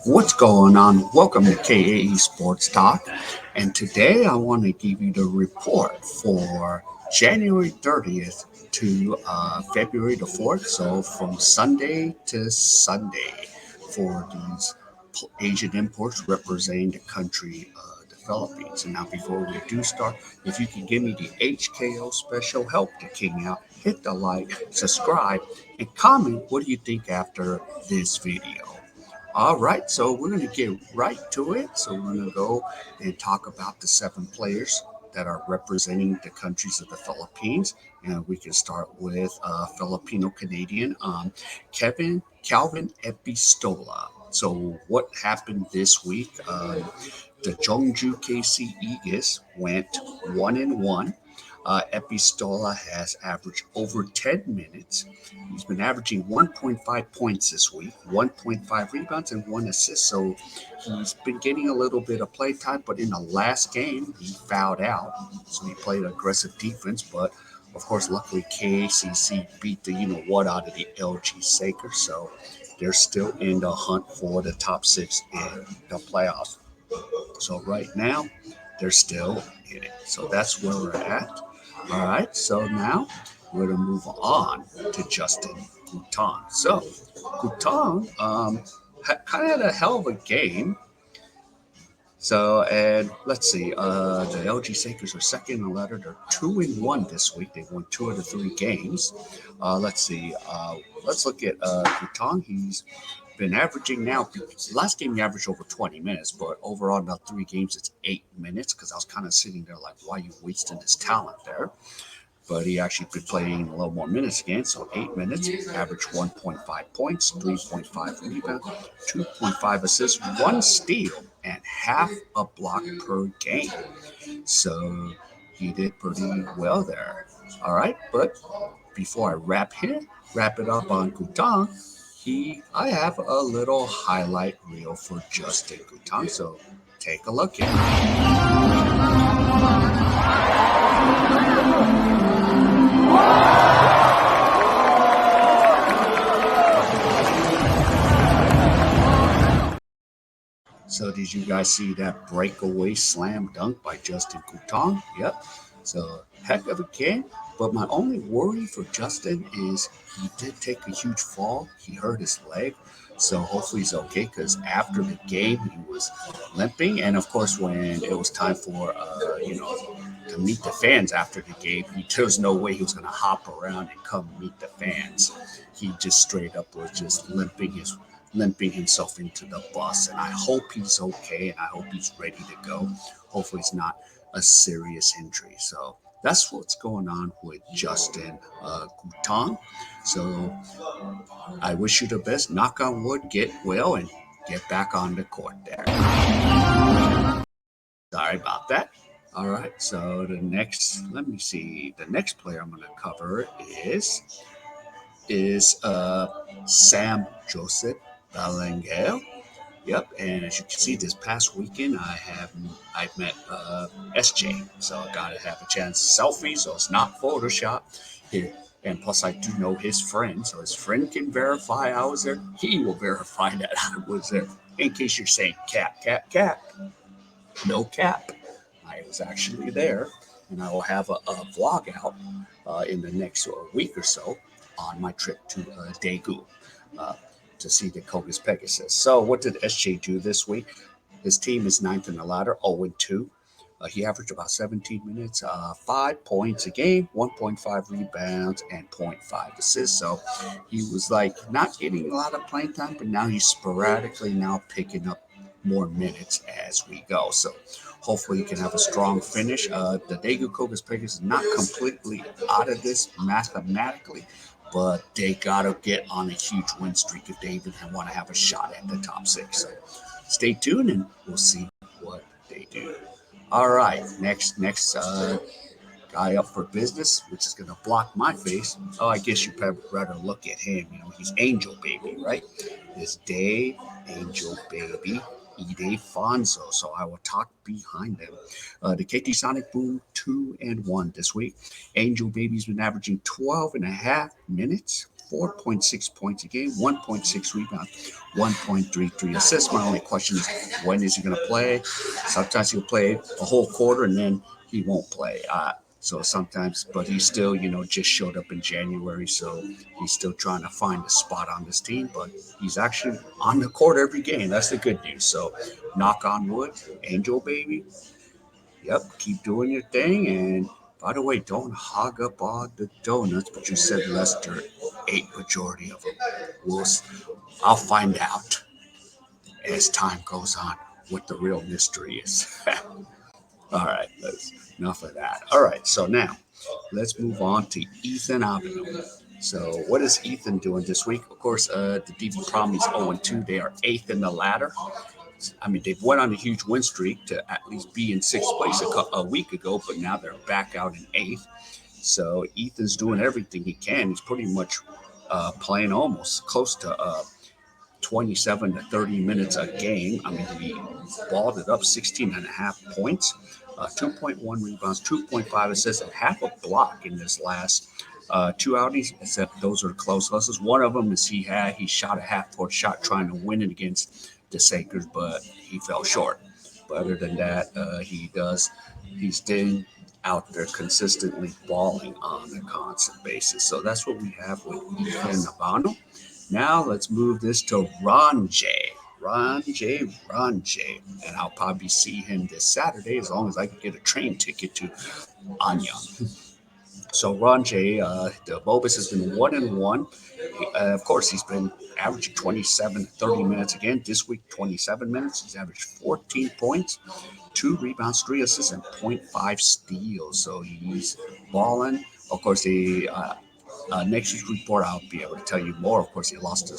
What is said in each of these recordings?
What's going on? Welcome to K.A.E Sports Talk. And today I want to give you the report for January 30th to February the 4th. So from Sunday to Sunday for these Asian imports representing the country, the Philippines. And now, before we do start, if you can give me the HKO special help the king out, hit the like, subscribe, and comment what do you think after this video. All right, so we're going to get right to it. So we're going to go and talk about the seven players that are representing the countries of the Philippines. And we can start with Filipino Canadian Calvin Epistola. So what happened this week? The Jeongju KC Eagles went 1-1. Epistola has averaged over 10 minutes. He's been averaging 1.5 points this week, 1.5 rebounds, and one assist. So he's been getting a little bit of play time, but in the last game, he fouled out. So he played aggressive defense, but of course, luckily, KACC beat the what out of the LG Sakers. So they're still in the hunt for the top six in the playoffs. So right now, they're still in it. So that's where we're at. All right. So now we're going to move on to Justin Gutang. So Gutang kind of had a hell of a game. So, and let's see, the LG Sakers are second in the ladder. They're 2-1 this week. They've won two of the three games. Let's see. Let's look at Gutang. He's been averaging now. Last game he averaged over 20 minutes, but overall in the three games it's 8 minutes. Because I was kind of sitting there like, why are you wasting this talent there? But he actually been playing a little more minutes again. So 8 minutes, average 1.5 points, 3.5 rebounds, 2.5 assists, one steal, and half a block per game. So he did pretty well there. All right, but before I wrap it up on Gutang, I have a little highlight reel for Justin Gutang. So take a look at it. So did you guys see that breakaway slam dunk by Justin Gutang? Yep. So heck of a game. But my only worry for Justin is he did take a huge fall. He hurt his leg. So hopefully he's okay because after the game he was limping. And of course when it was time for to meet the fans after the game, there was no way he was going to hop around and come meet the fans. He just straight up was just limping himself into the bus. And I hope he's okay and I hope he's ready to go. Hopefully it's not a serious injury. So that's what's going on with Justin Gutang. So I wish you the best. Knock on wood, get well, and get back on the court there. Sorry about that. All right, so let me see. The next player I'm going to cover is Sam Joseph Belangel. Yep, and as you can see, this past weekend I've met SJ, so I gotta have a chance selfie, so it's not Photoshop here. And plus, I do know his friend, so his friend can verify I was there. He will verify that I was there. In case you're saying cap, no cap. I was actually there, and I will have a vlog out in the next week or so on my trip to Daegu. To see the Cogus Pegasus. So what did SJ do this week? His team is ninth in the ladder, 0-2. He averaged about 17 minutes, 5 points a game, 1.5 rebounds, and zero point 0.5 assists. So he was like not getting a lot of playing time, but now he's sporadically now picking up more minutes as we go. So hopefully he can have a strong finish. The Daegu Cogus Pegasus is not completely out of this mathematically, but they gotta get on a huge win streak if they even want to have a shot at the top six. So stay tuned and we'll see what they do. All right, next guy up for business, which is gonna block my face. Oh, I guess you probably rather look at him. He's Angel Baby, right? This Dave Angel Baby. Ildefonso. So I will talk behind them. The KT Sonic Boom 2-1 this week. Angel Baby's been averaging 12 and a half minutes, 4.6 points a game, 1.6 rebounds, 1.33 assists. My only question is, when is he going to play? Sometimes he'll play a whole quarter and then he won't play. So sometimes, but he still, just showed up in January, so he's still trying to find a spot on this team. But he's actually on the court every game. That's the good news. So, knock on wood, Angel baby. Yep, keep doing your thing. And by the way, don't hog up all the donuts. But you said Lester ate majority of them. I'll find out as time goes on what the real mystery is. All right, enough of that. All right, so now let's move on to Ethan Abando. So, what is Ethan doing this week? Of course, the DV Prom is 0-2. They are eighth in the ladder. I mean, they've went on a huge win streak to at least be in sixth place a week ago, but now they're back out in eighth. So, Ethan's doing everything he can. He's pretty much playing almost close to 27 to 30 minutes a game. I mean, he balled it up 16 and a half points, 2.1 rebounds, 2.5 assists, and half a block in his last two outings, except those are close losses. One of them is he shot a half-court shot trying to win it against the Sakers, but he fell short. But other than that, he's been out there consistently balling on a constant basis. So that's what we have with Ethan Abando. Now let's move this to Ron J. And I'll probably see him this Saturday as long as I can get a train ticket to Anyang. So Ron J, the Bobus has been 1-1. Of course, he's been averaging 27, 30 minutes again. This week, 27 minutes. He's averaged 14 points, 2 rebounds, 3 assists, and 0.5 steals. So he's balling. Of course, next week's report, I'll be able to tell you more. Of course, he lost to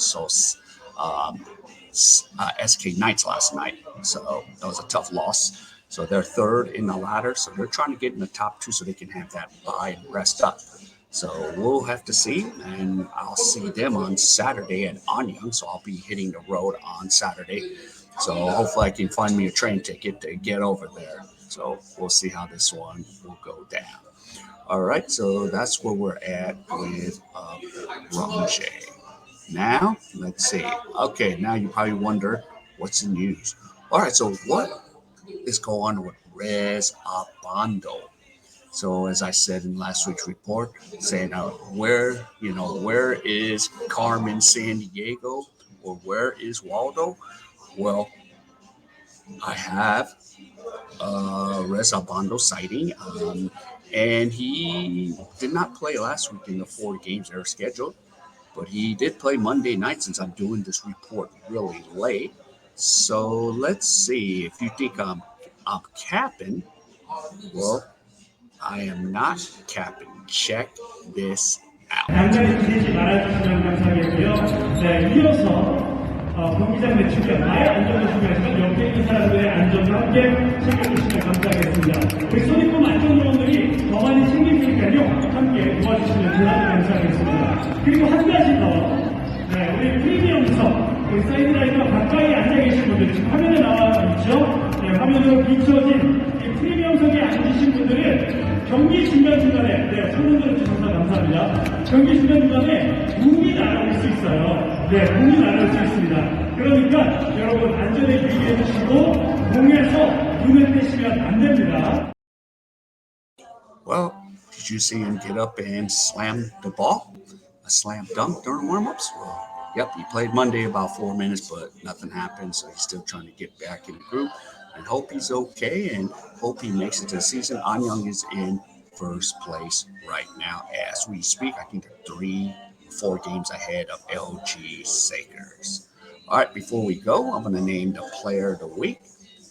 SK Knights last night. So that was a tough loss. So they're third in the ladder. So they're trying to get in the top 2 so they can have that bye and rest up. So we'll have to see. And I'll see them on Saturday at Anyang. So I'll be hitting the road on Saturday. So hopefully I can find me a train ticket to get over there. So we'll see how this one will go down. All right, so that's where we're at with Ron J. Now, let's see. Okay, now you probably wonder what's the news. All right, so what is going on with rhenz abando? So as I said in last week's report, saying where is Carmen Sandiego or where is Waldo? Well, I have rhenz abando sighting. And he did not play last week in the 4 games that are scheduled, but he did play Monday night since I'm doing this report really late. So let's see. If you think I'm capping, well, I am not capping. Check this out. 경기장 내 주변, 나의 안전을 중요하지만 옆에 있는 사람들의 안전도 함께 챙겨주시면 감사하겠습니다. 우리 소니폼 안전요원들이 더 많이 챙길 테니까요, 함께 도와주시면 대단히 감사하겠습니다. 그리고 한 가지 더, 우리 프리미엄석, 우리 사이드라인과 가까이 앉아 계신 분들, 지금 화면에 나와 있죠? 화면으로 비춰진 이 프리미엄석에 앉으신 분들은 경기 중간중간에, 손을 들어주셔서 감사합니다. 경기 중간중간에 문이 날아올 수 있어요. 문이 날아올 수 있습니다. 그러니까 여러분 안전에 유의해 주시고 공에서 눈을 떼시면 안 됩니다. Well, did you see him get up and slam the ball? A slam dunk during warm-ups? Well, yep, he played Monday about 4 minutes, but nothing happened, so he's still trying to get back in the group. And hope he's okay and hope he makes it to the season. Anyang is in first place right now as we speak. I think they're 4 games ahead of LG Sakers. All right, before we go, I'm going to name the player of the week.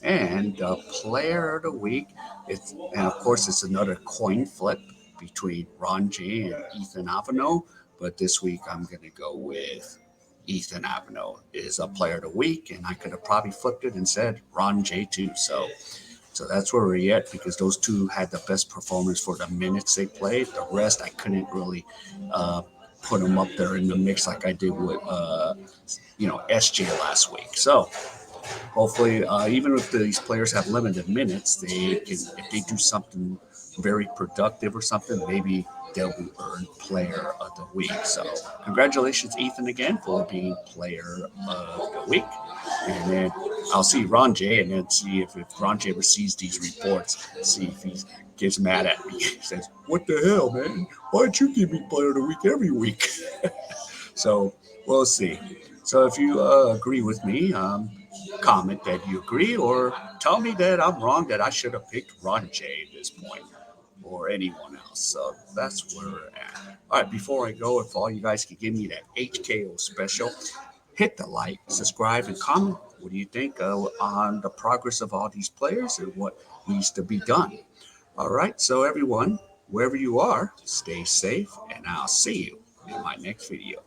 And the player of the week, and of course, it's another coin flip between Ron J and Ethan Abando. But this week, I'm going to go with Ethan Abando is a player of the week. And I could have probably flipped it and said Ron J too. So that's where we're at because those two had the best performance for the minutes they played. The rest, I couldn't really put them up there in the mix like I did with, SJ last week. So hopefully, even if these players have limited minutes, if they do something very productive or something, maybe they'll be earned player of the week. So congratulations, Ethan, again for being player of the week. And then I'll see Ron J and then see if Ron J receives these reports, see if he gets mad at me. He says, "What the hell, man? Why don't you give me player of the week every week?" So we'll see. So if you agree with me, comment that you agree, or tell me that I'm wrong, that I should have picked Ron J at this point, or anyone else. So that's where we're at. All right, before I go, if all you guys could give me that HKO special, hit the like, subscribe, and comment. What do you think on the progress of all these players and what needs to be done? All right, so everyone, wherever you are, stay safe, and I'll see you in my next video.